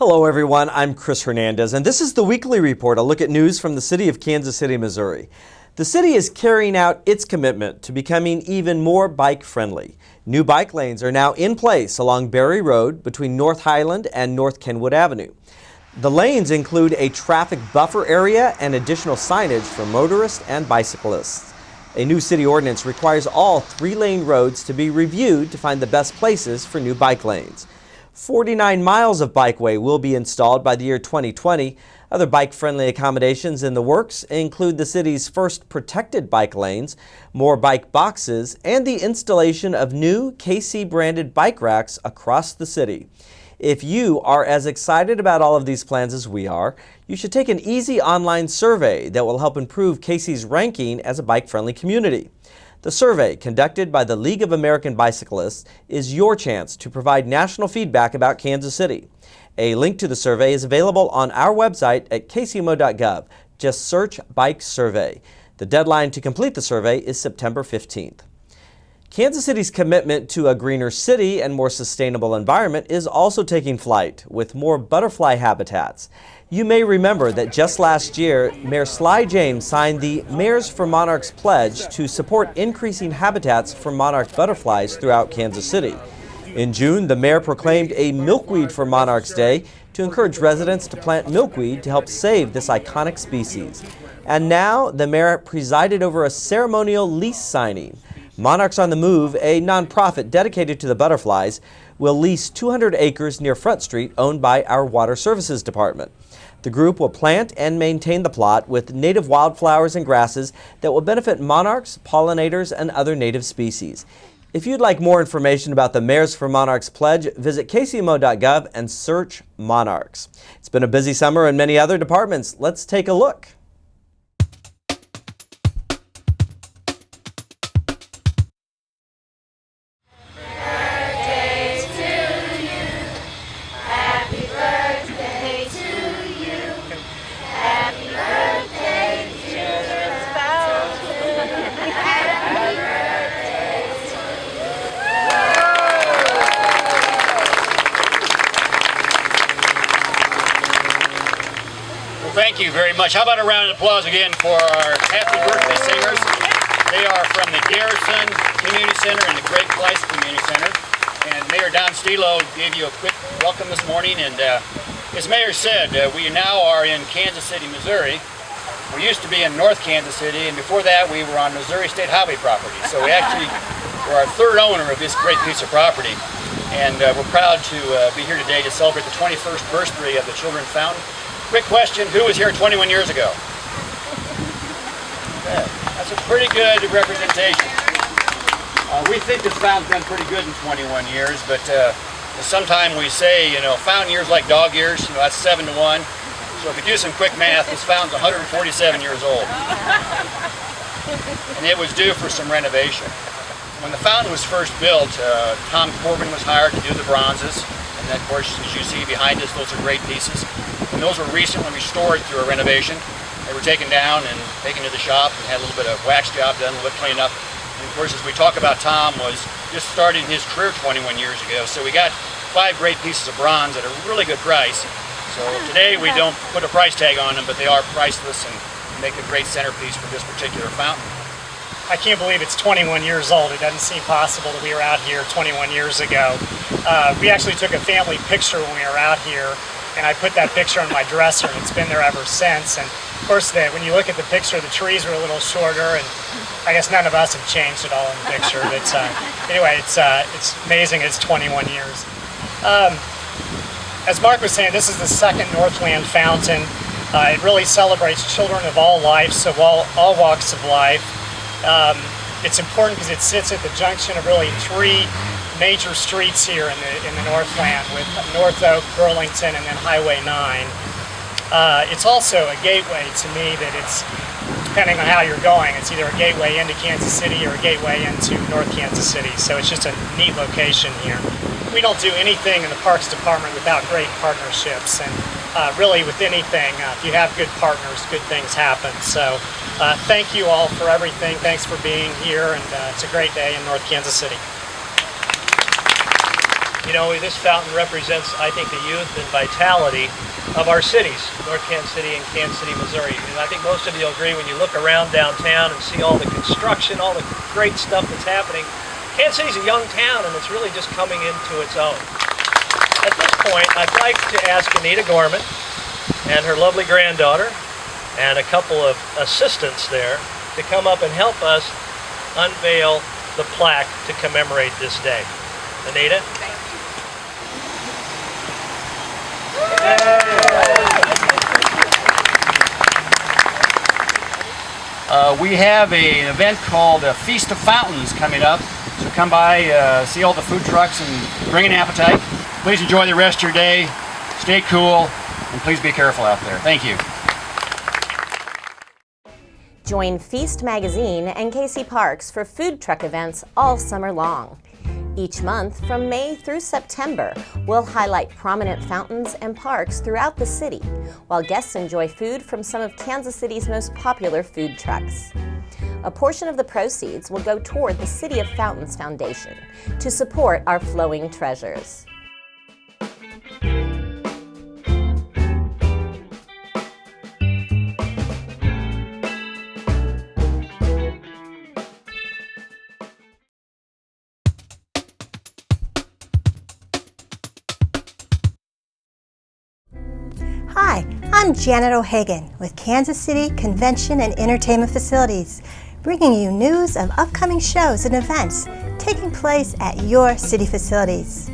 Hello everyone, I'm Chris Hernandez, and this is the Weekly Report, a look at news from the city of Kansas City, Missouri. The city is carrying out its commitment to becoming even more bike-friendly. New bike lanes are now in place along Berry Road between North Highland and North Kenwood Avenue. The lanes include a traffic buffer area and additional signage for motorists and bicyclists. A new city ordinance requires all 3-lane roads to be reviewed to find the best places for new bike lanes. 49 miles of bikeway will be installed by the year 2020. Other bike-friendly accommodations in the works include the city's first protected bike lanes, more bike boxes, and the installation of new KC-branded bike racks across the city. If you are as excited about all of these plans as we are, you should take an easy online survey that will help improve KC's ranking as a bike-friendly community. The survey, conducted by the League of American Bicyclists, is your chance to provide national feedback about Kansas City. A link to the survey is available on our website at kcmo.gov. Just search Bike Survey. The deadline to complete the survey is September 15th. Kansas City's commitment to a greener city and more sustainable environment is also taking flight with more butterfly habitats. You may remember that just last year, Mayor Sly James signed the Mayors for Monarchs pledge to support increasing habitats for monarch butterflies throughout Kansas City. In June, the mayor proclaimed a Milkweed for Monarchs Day to encourage residents to plant milkweed to help save this iconic species. And now, the mayor presided over a ceremonial lease signing. Monarchs on the Move, a nonprofit dedicated to the butterflies, will lease 200 acres near Front Street owned by our Water Services Department. The group will plant and maintain the plot with native wildflowers and grasses that will benefit monarchs, pollinators, and other native species. If you'd like more information about the Mayors for Monarchs pledge, visit kcmo.gov and search Monarchs. It's been a busy summer in many other departments. Let's take a look. Thank you very much. How about a round of applause again for our happy birthday singers? They are from the Garrison Community Center and the Great Place Community Center. And Mayor Don Stilo gave you a quick welcome this morning. And as Mayor said, we now are in Kansas City, Missouri. We used to be in North Kansas City, and before that we were on Missouri State Highway property. So we actually were our third owner of this great piece of property. And we're proud to be here today to celebrate the 21st birthday of the Children's Fountain. Quick question, who was here 21 years ago? Okay. That's a pretty good representation. We think this fountain's done pretty good in 21 years, but sometimes we say, fountain years like dog years, that's 7 to 1. So if you do some quick math, this fountain's 147 years old. And it was due for some renovation. When the fountain was first built, Tom Corbin was hired to do the bronzes. And then, of course, as you see behind us, those are great pieces. And those were recently restored through a renovation. They were taken down and taken to the shop and had a little bit of wax job done, a little bit clean up. And of course, as we talk about, Tom was just starting his career 21 years ago. So we got 5 great pieces of bronze at a really good price. So today we don't put a price tag on them, but they are priceless and make a great centerpiece for this particular fountain. I can't believe it's 21 years old. It doesn't seem possible that we were out here 21 years ago. We actually took a family picture when we were out here, and I put that picture on my dresser, and it's been there ever since. And of course, when you look at the picture, the trees were a little shorter, and I guess none of us have changed at all in the picture. But anyway, it's amazing it's 21 years. As Mark was saying, this is the second Northland fountain. It really celebrates children of all life, so all walks of life. It's important because it sits at the junction of really 3 major streets here in the Northland with North Oak, Burlington, and then Highway 9. It's also a gateway to me that it's, depending on how you're going, it's either a gateway into Kansas City or a gateway into North Kansas City. So it's just a neat location here. We don't do anything in the Parks Department without great partnerships. And really with anything, if you have good partners, good things happen. So thank you all for everything. Thanks for being here, and it's a great day in North Kansas City. You know, this fountain represents, I think, the youth and vitality of our cities, North Kansas City and Kansas City, Missouri. And I think most of you will agree when you look around downtown and see all the construction, all the great stuff that's happening. Kansas City's a young town, and it's really just coming into its own. At this point, I'd like to ask Anita Gorman and her lovely granddaughter and a couple of assistants there to come up and help us unveil the plaque to commemorate this day. Anita? We have an event called a Feast of Fountains coming up. So come by, see all the food trucks and bring an appetite. Please enjoy the rest of your day. Stay cool, and please be careful out there. Thank you. Join Feast Magazine and KC Parks for food truck events all summer long. Each month, from May through September, we'll highlight prominent fountains and parks throughout the city, while guests enjoy food from some of Kansas City's most popular food trucks. A portion of the proceeds will go toward the City of Fountains Foundation to support our flowing treasures. Hi, I'm Janet O'Hagan with Kansas City Convention and Entertainment Facilities, bringing you news of upcoming shows and events taking place at your city facilities.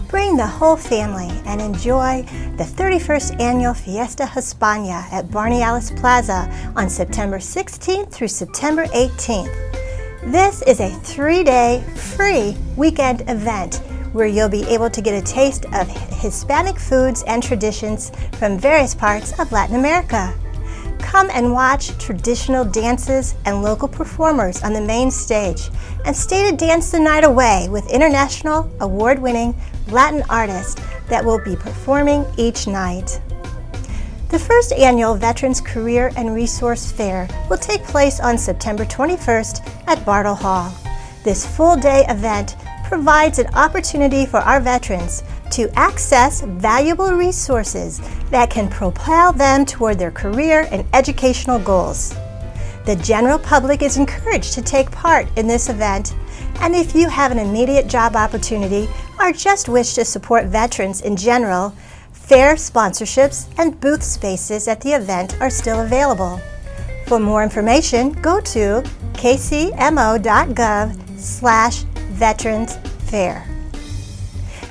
Bring the whole family and enjoy the 31st Annual Fiesta Hispania at Barney Alice Plaza on September 16th through September 18th. This is a 3-day free weekend event where you'll be able to get a taste of Hispanic foods and traditions from various parts of Latin America. Come and watch traditional dances and local performers on the main stage, and stay to dance the night away with international award-winning Latin artists that will be performing each night. The first annual Veterans Career and Resource Fair will take place on September 21st at Bartle Hall. This full-day event provides an opportunity for our veterans to access valuable resources that can propel them toward their career and educational goals. The general public is encouraged to take part in this event, and if you have an immediate job opportunity or just wish to support veterans in general, fair sponsorships and booth spaces at the event are still available. For more information, go to kcmo.gov/Veterans Fair.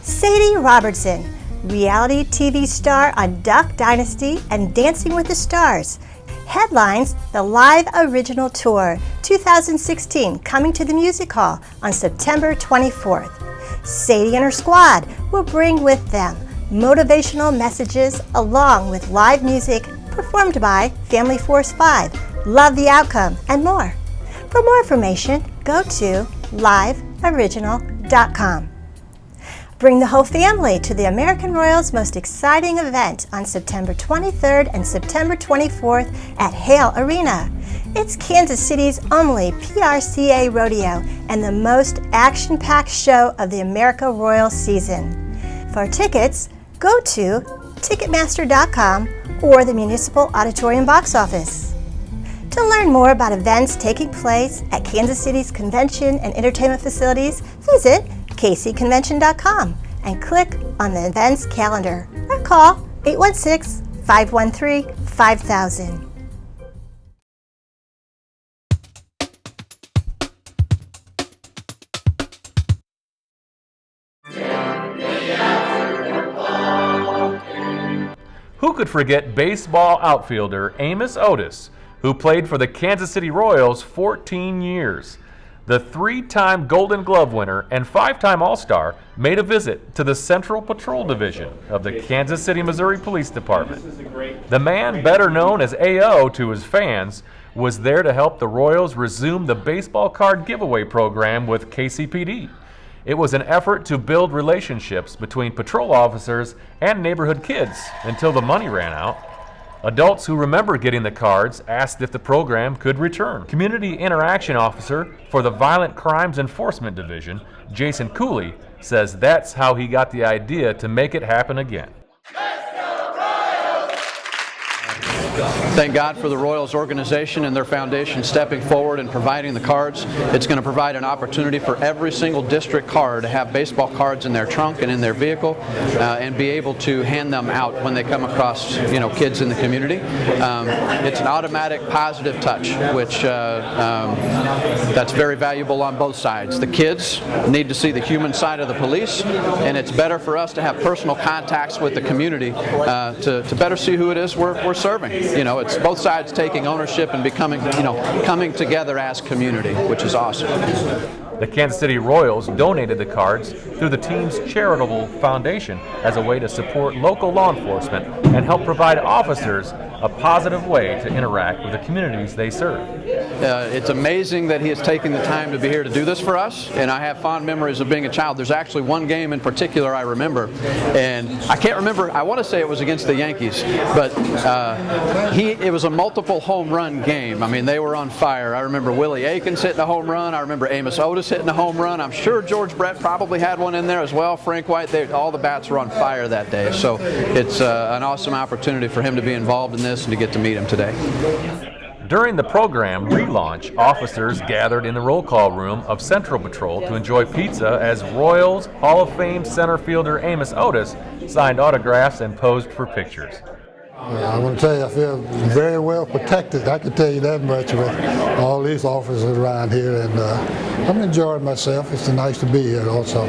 Sadie Robertson, reality TV star on Duck Dynasty and Dancing with the Stars, headlines the Live Original Tour 2016 coming to the Music Hall on September 24th. Sadie and her squad will bring with them motivational messages along with live music performed by Family Force 5, Love the Outcome, and more. For more information, go to liveoriginal.com. Bring the whole family to the American Royals' most exciting event on September 23rd and September 24th at Hale Arena. It's Kansas City's only PRCA rodeo and the most action-packed show of the America Royal season. For tickets, go to Ticketmaster.com or the Municipal Auditorium box office. To learn more about events taking place at Kansas City's convention and entertainment facilities, visit kcconvention.com and click on the events calendar or call 816-513-5000. Who could forget baseball outfielder Amos Otis, who played for the Kansas City Royals 14 years? The 3-time Golden Glove winner and 5-time All-Star made a visit to the Central Patrol Division of the Kansas City, Missouri Police Department. The man, better known as AO to his fans, was there to help the Royals resume the baseball card giveaway program with KCPD. It was an effort to build relationships between patrol officers and neighborhood kids until the money ran out. Adults who remember getting the cards asked if the program could return. Community Interaction Officer for the Violent Crimes Enforcement Division, Jason Cooley, says that's how he got the idea to make it happen again. Thank God for the Royals organization and their foundation stepping forward and providing the cards. It's going to provide an opportunity for every single district card to have baseball cards in their trunk and in their vehicle and be able to hand them out when they come across kids in the community. It's an automatic positive touch, which that's very valuable on both sides. The kids need to see the human side of the police, and it's better for us to have personal contacts with the community to better see who it is we're serving. It's both sides taking ownership and becoming, coming together as community, which is awesome. The Kansas City Royals donated the cards through the team's charitable foundation as a way to support local law enforcement and help provide officers a positive way to interact with the communities they serve. It's amazing that he has taken the time to be here to do this for us, and I have fond memories of being a child. There's actually one game in particular I remember, and I can't remember, I want to say it was against the Yankees, but it was a multiple home run game. I mean, they were on fire. I remember Willie Aikens hitting a home run. I remember Amos Otis hitting a home run. I'm sure George Brett probably had one in there as well. Frank White, all the bats were on fire that day. So it's an awesome opportunity for him to be involved in this and to get to meet him today. During the program relaunch, officers gathered in the roll call room of Central Patrol to enjoy pizza as Royals Hall of Fame center fielder Amos Otis signed autographs and posed for pictures. I want to tell you, I feel very well protected. I can tell you that much with all these officers around here, and I'm enjoying myself. It's nice to be here also.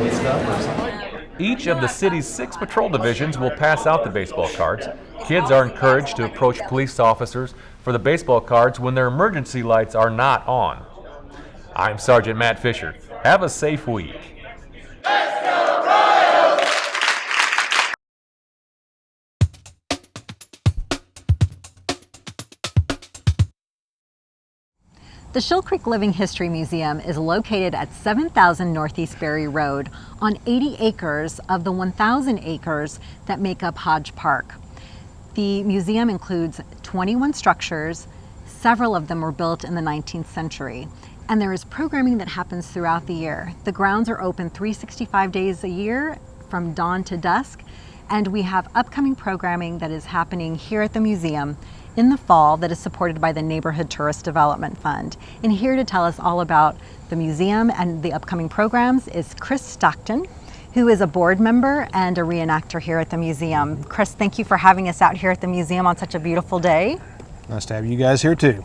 Each of the city's 6 patrol divisions will pass out the baseball cards. Kids are encouraged to approach police officers for the baseball cards when their emergency lights are not on. I'm Sergeant Matt Fisher. Have a safe week. The Shoal Creek Living History Museum is located at 7000 Northeast Berry Road on 80 acres of the 1,000 acres that make up Hodge Park. The museum includes 21 structures. Several of them were built in the 19th century. And there is programming that happens throughout the year. The grounds are open 365 days a year from dawn to dusk. And we have upcoming programming that is happening here at the museum in the fall that is supported by the Neighborhood Tourist Development Fund. And here to tell us all about the museum and the upcoming programs is Chris Stockton, who is a board member and a reenactor here at the museum. Chris, thank you for having us out here at the museum on such a beautiful day. Nice to have you guys here too.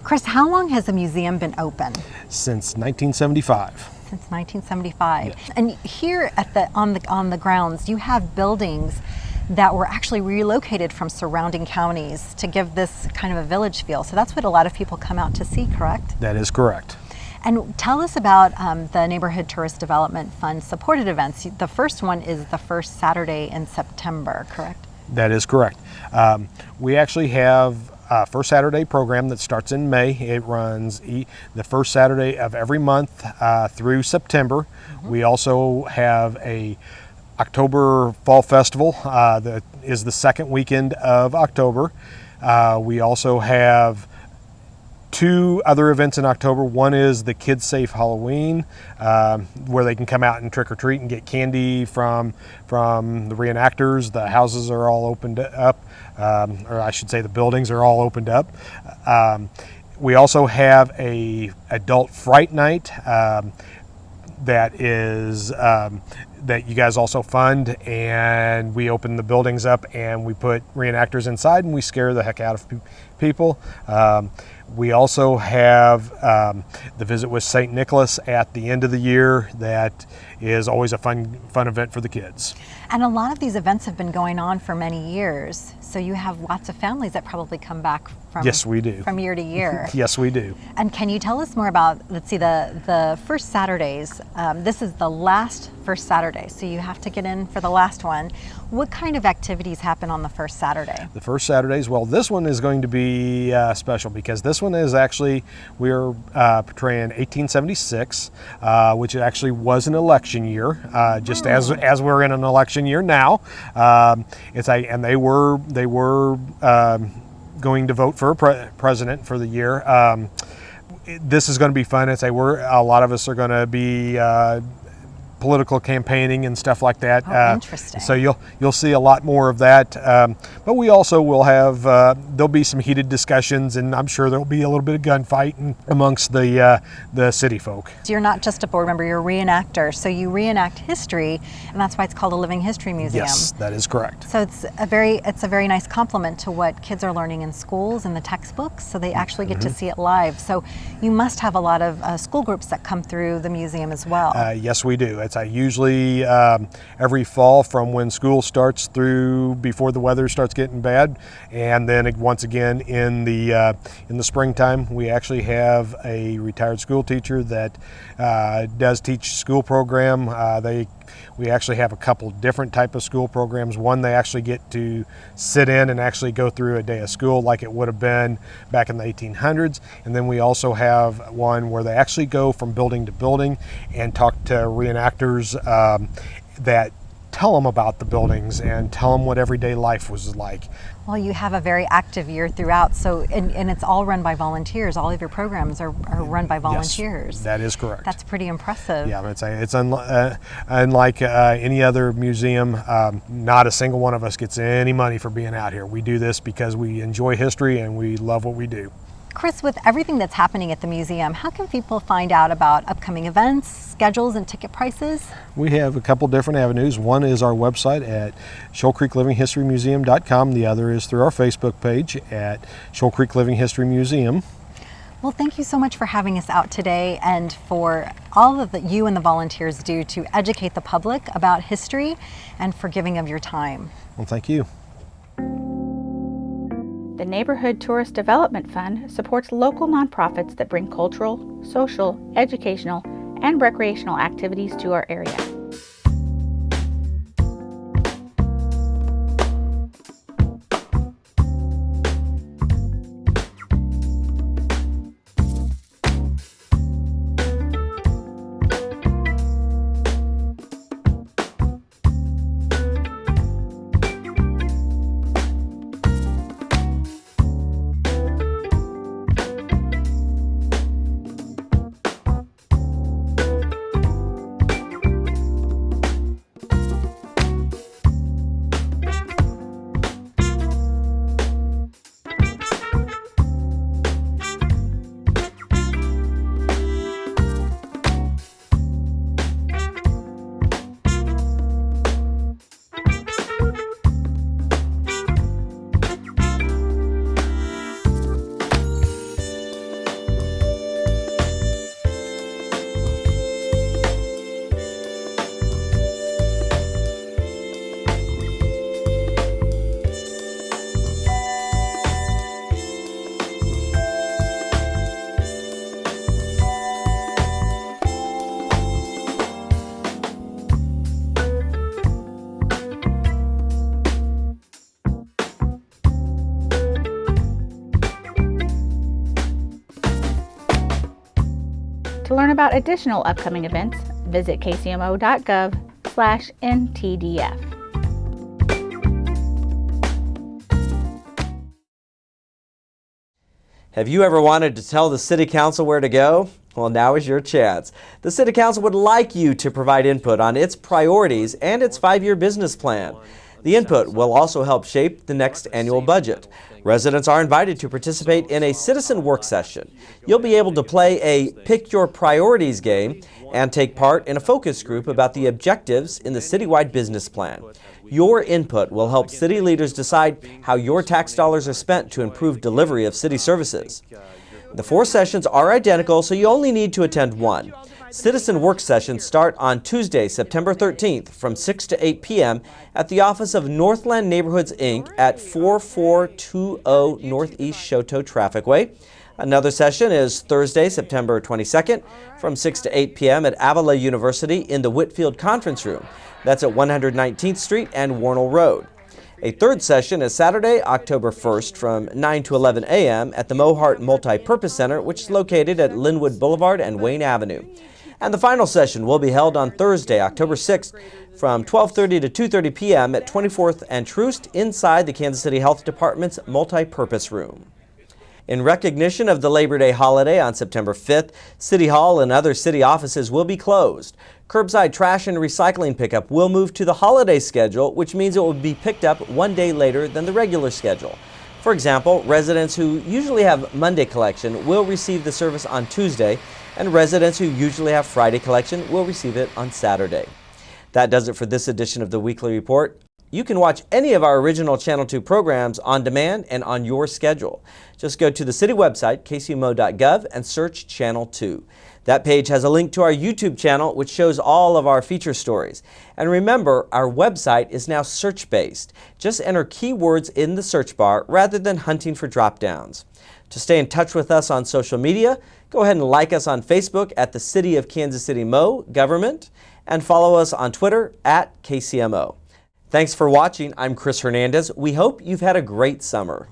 Chris, how long has the museum been open? Since 1975. Since 1975. Yes. And here at on the grounds, you have buildings that were actually relocated from surrounding counties to give this kind of a village feel. So that's what a lot of people come out to see, correct? That is correct. And tell us about the Neighborhood Tourist Development Fund supported events. The first one is the first Saturday in September, correct? That is correct. We actually have a first Saturday program that starts in May. It runs the first Saturday of every month through September. Mm-hmm. We also have a October Fall Festival that is the second weekend of October. We also have 2 other events in October. One is the Kids Safe Halloween, where they can come out and trick or treat and get candy from the reenactors. The houses are all opened up, or I should say the buildings are all opened up. We also have a adult fright night that is that you guys also fund, and we open the buildings up and we put reenactors inside and we scare the heck out of people. We also have the Visit with St. Nicholas at the end of the year. That is always a fun event for the kids. And a lot of these events have been going on for many years, so you have lots of families that probably come back from, yes, we do. From year to year. Yes, we do. And can you tell us more about, let's see, the first Saturdays? This is the last first Saturday, so you have to get in for the last one. What kind of activities happen on the first Saturday? The first Saturdays, well, this one is going to be special because this one is actually, we're portraying 1876, which actually was an election year, just as we're in an election year now. And they were going to vote for a president for the year. This is going to be fun. A lot of us are going to be political campaigning and stuff like that. Interesting. So you'll see a lot more of that. But we also will have there'll be some heated discussions, and I'm sure there'll be a little bit of gunfighting amongst the city folk. So you're not just a board member; you're a reenactor. So you reenact history, and that's why it's called a Living History Museum. Yes, that is correct. So it's a very nice complement to what kids are learning in schools and the textbooks. So they actually get to see it live. So you must have a lot of school groups that come through the museum as well. Yes, we do. I usually every fall from when school starts through before the weather starts getting bad, and then once again in the springtime, we actually have a retired school teacher that does teach school program. We actually have a couple different type of school programs. One, they actually get to sit in and actually go through a day of school like it would have been back in the 1800s. And then we also have one where they actually go from building to building and talk to reenactors that tell them about the buildings and tell them what everyday life was like. Well, you have a very active year throughout, so and it's all run by volunteers. All of your programs are run by volunteers. Yes, that is correct. That's pretty impressive. Yeah, it's unlike any other museum. Not a single one of us gets any money for being out here. We do this because we enjoy history and we love what we do. Chris, with everything that's happening at the museum, how can people find out about upcoming events, schedules, and ticket prices? We have a couple different avenues. One is our website at shoalcreeklivinghistorymuseum.com. The other is through our Facebook page at Shoal Creek Living History Museum. Well, thank you so much for having us out today and for all of that you and the volunteers do to educate the public about history and for giving of your time. Well, thank you. The Neighborhood Tourist Development Fund supports local nonprofits that bring cultural, social, educational, and recreational activities to our area. To learn about additional upcoming events, visit kcmo.gov/ntdf. Have you ever wanted to tell the City Council where to go? Well, now is your chance. The City Council would like you to provide input on its priorities and its 5-year business plan. The input will also help shape the next annual budget. Residents are invited to participate in a citizen work session. You'll be able to play a Pick Your Priorities game and take part in a focus group about the objectives in the citywide business plan. Your input will help city leaders decide how your tax dollars are spent to improve delivery of city services. The 4 sessions are identical, so you only need to attend one. Citizen work sessions start on Tuesday, September 13th from 6 to 8 p.m. at the office of Northland Neighborhoods, Inc. at 4420 Northeast Shoto Trafficway. Another session is Thursday, September 22nd from 6 to 8 p.m. at Avila University in the Whitfield Conference Room. That's at 119th Street and Warnell Road. A third session is Saturday, October 1st from 9 to 11 a.m. at the Mohart Multi-Purpose Center, which is located at Linwood Boulevard and Wayne Avenue. And the final session will be held on Thursday, October 6th from 12:30 to 2:30 p.m. at 24th and Troost inside the Kansas City Health Department's multi-purpose room. In recognition of the Labor Day holiday on September 5th, City Hall and other city offices will be closed. Curbside trash and recycling pickup will move to the holiday schedule, which means it will be picked up one day later than the regular schedule. For example, residents who usually have Monday collection will receive the service on Tuesday, and residents who usually have Friday collection will receive it on Saturday. That does it for this edition of the Weekly Report. You can watch any of our original Channel 2 programs on demand and on your schedule. Just go to the city website, kcmo.gov, and search Channel 2. That page has a link to our YouTube channel, which shows all of our feature stories. And remember, our website is now search-based. Just enter keywords in the search bar rather than hunting for drop-downs. To stay in touch with us on social media, go ahead and like us on Facebook at the City of Kansas City Mo Government, and follow us on Twitter at KCMO. Thanks for watching. I'm Chris Hernandez. We hope you've had a great summer.